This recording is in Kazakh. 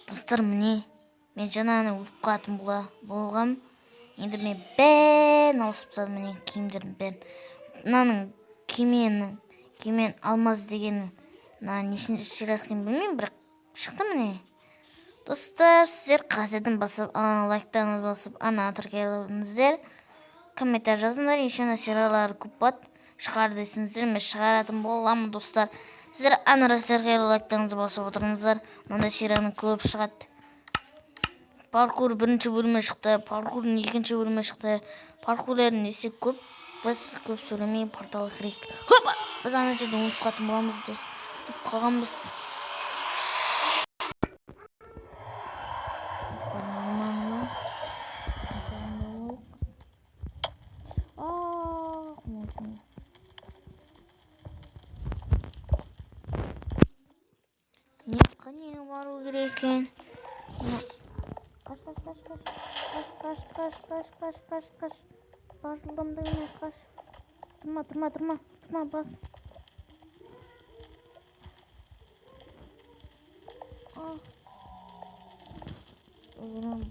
Достар, міне, мен жаңаны өліп қалатын болғам. Енді мен бәрін ауысып тастадым, міне киімдердің бәрін. Мынаның кемен алмаз дегені, мына нешінші сериясын білмеймін, бірақ шықты міне. Достар, сіздер қазірден басып, лайктарыңыз басып, тіркеліңіздер, комментарий жазыңдар. Еще сериялар көп бат шығар десеңіздер, мен шығаратын боламын, достар. Сіздер тіркеліп лайктарыңызды басып отырыңыздар. Мынандай серияның көп шығады. Паркур бірінші бөлімі шықты, паркурдың екінші бөлімі шықты. Паркурлердің несі көп, біз көп сөйлемей порталға кірейік. Хопа! Біз ана жерден өліп қалатын боламыз, дос. Өліп қалғанбыз. Не бару керек екен? Қаш. Бажылдамды емес, қаш. Тұрма, бас. Ölürüm.